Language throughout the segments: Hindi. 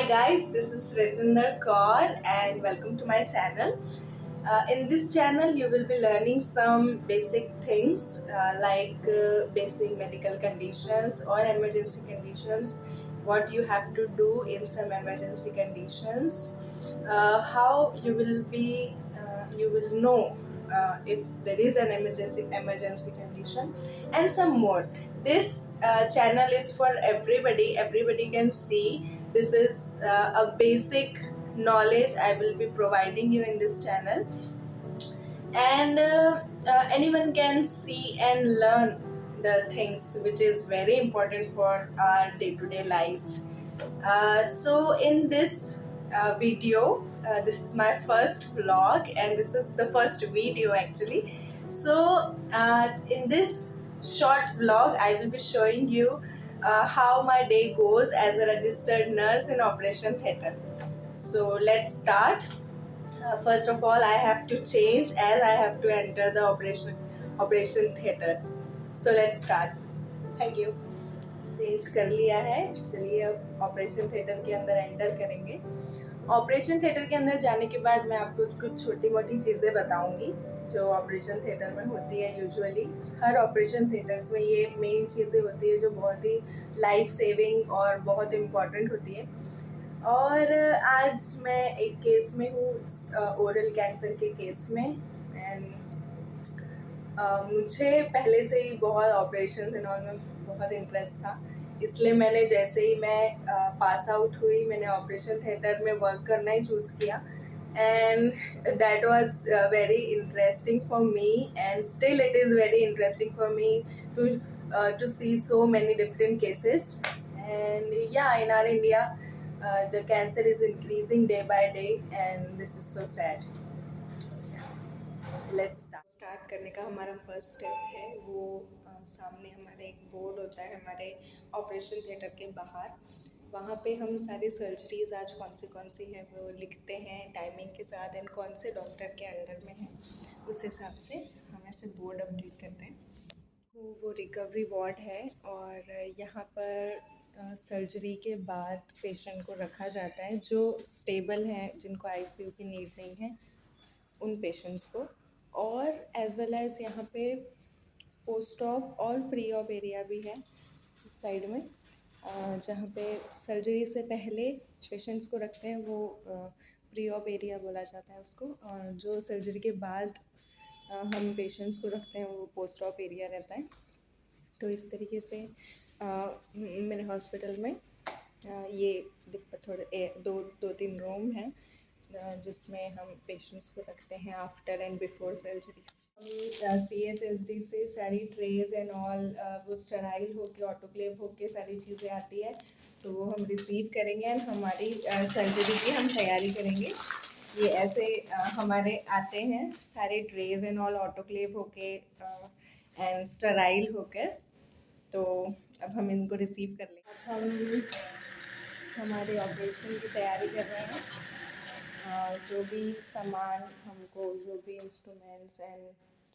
Hi guys, this is Ritinder Kaur and welcome to my channel. In this channel, you will be learning some basic things basic medical conditions or emergency conditions, what you have to do in some emergency conditions, how you will know if there is an emergency condition, and some more. This channel is for everybody. Everybody can see. This is a basic knowledge I will be providing you in this channel, and anyone can see and learn the things which is very important for our day-to-day life. So in this video, this is my first vlog and this is the first video actually. So in this short vlog I will be showing you how my day goes as a registered nurse in operation theatre. So let's start. First of all, I have to change as I have to enter the operation theatre. So let's start. Thank you. Change कर लिया है. चलिए अब ऑपरेशन थिएटर के अंदर एंटर करेंगे. ऑपरेशन थिएटर के अंदर जाने के बाद मैं आपको कुछ छोटी मोटी चीज़ें बताऊंगी जो ऑपरेशन थिएटर में होती है. यूजुअली हर ऑपरेशन थिएटर्स में ये मेन चीज़ें होती है जो बहुत ही लाइफ सेविंग और बहुत इम्पॉर्टेंट होती है. और आज मैं एक केस में हूँ, ओरल कैंसर के केस में. एंड मुझे पहले से ही बहुत ऑपरेशन एंड ऑल में बहुत इंटरेस्ट था, इसलिए मैंने जैसे ही मैं पास आउट हुई मैंने ऑपरेशन थिएटर में वर्क करना ही चूज़ किया. And that was very interesting for me and still it is very interesting for me to see so many different cases. And yeah in our India the cancer is increasing day by day and this is so sad. Let's start करने का हमारा फर्स्ट स्टेप है वो सामने हमारे एक बोर्ड होता है हमारे ऑपरेशन थिएटर के बाहर. वहाँ पे हम सारी सर्जरीज आज कौन सी है वो लिखते हैं टाइमिंग के साथ एंड कौन से डॉक्टर के अंडर में है उस हिसाब से हम ऐसे बोर्ड अपडेट करते हैं. वो रिकवरी वार्ड है और यहाँ पर सर्जरी के बाद पेशेंट को रखा जाता है जो स्टेबल हैं, जिनको आईसीयू की नीड नहीं है, उन पेशेंट्स को. और एज वेल एज यहाँ पे पोस्ट ऑप और प्री ऑप एरिया भी है साइड में, जहाँ पे सर्जरी से पहले पेशेंट्स को रखते हैं वो प्री ऑप एरिया बोला जाता है उसको. और जो सर्जरी के बाद हम पेशेंट्स को रखते हैं वो पोस्ट ऑप एरिया रहता है. तो इस तरीके से मेरे हॉस्पिटल में ये थोड़े दो तीन रूम हैं जिसमें हम पेशेंट्स को रखते हैं after and before surgeries. CSSD से सारी ट्रेज एंड ऑल वो स्टराइल होके ऑटोक्लेव होके सारी चीज़ें आती है तो वो हम रिसीव करेंगे एंड हमारी सर्जरी की हम तैयारी करेंगे. ये ऐसे हमारे आते हैं सारे ट्रेज एंड ऑल ऑटोक्लेव होके एंड स्टराइल होकर. तो अब हम इनको रिसीव कर लेंगे. अब हम हमारे ऑपरेशन की तैयारी कर रहे हैं. जो भी सामान हमको, जो भी इंस्ट्रूमेंट्स एंड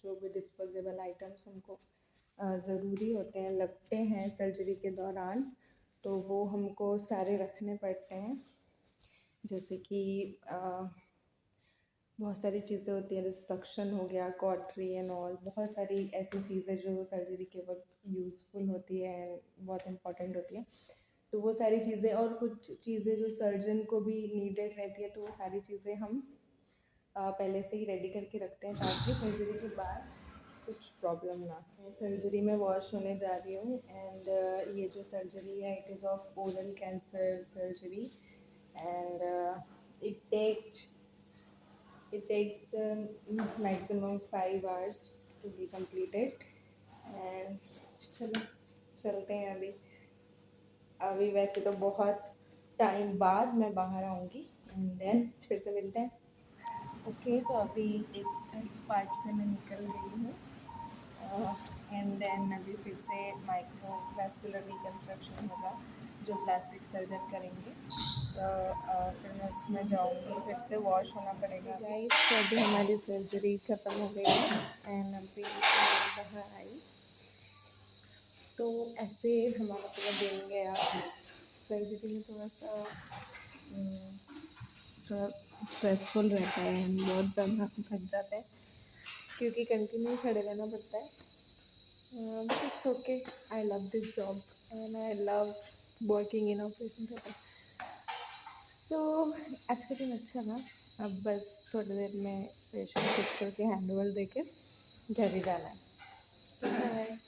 जो भी डिस्पोजेबल आइटम्स हमको ज़रूरी होते हैं, लगते हैं सर्जरी के दौरान, तो वो हमको सारे रखने पड़ते हैं. जैसे कि बहुत सारी चीज़ें होती हैं जैसे सक्शन हो गया, कॉटरी एंड ऑल, बहुत सारी ऐसी चीज़ें जो सर्जरी के वक्त यूज़फुल होती है, बहुत इम्पॉर्टेंट होती है. तो वो सारी चीज़ें और कुछ चीज़ें जो सर्जन को भी नीडेड रहती है तो वो सारी चीज़ें हम पहले से ही रेडी करके रखते हैं ताकि सर्जरी के बाद कुछ प्रॉब्लम ना हो. सर्जरी में वॉश होने जा रही हूँ एंड ये जो सर्जरी है it is of oral cancer surgery and it takes maximum 5 hours to be completed. and चलो चलते हैं. अभी वैसे तो बहुत टाइम बाद मैं बाहर आऊँगी एंड देन फिर से मिलते हैं. ओके तो अभी एक पार्ट से मैं निकल गई हूँ एंड देन अभी फिर से माइक्रोवास्कुलर रिकन्स्ट्रक्शन होगा जो प्लास्टिक सर्जन करेंगे. तो फिर मैं उसमें जाऊँगी, फिर से वॉश होना पड़ेगा. गाइस तो अभी हमारी सर्जरी ख़त्म हो गई है एंड अभी मैं बाहर आई. तो ऐसे हमारा पूरा दिन गया. सर्जरी में थोड़ा सा थोड़ा स्ट्रेसफुल रहता है, हम बहुत ज़्यादा थक जाते हैं क्योंकि कंटिन्यू खड़े रहना पड़ता है। But it's okay, I love this job and I love working in operation theatre. So आज का दिन अच्छा था। अब बस थोड़ी देर में पेशेंट फिक्स करके हैंड ओवर दे के घर ही जाना है। बाय।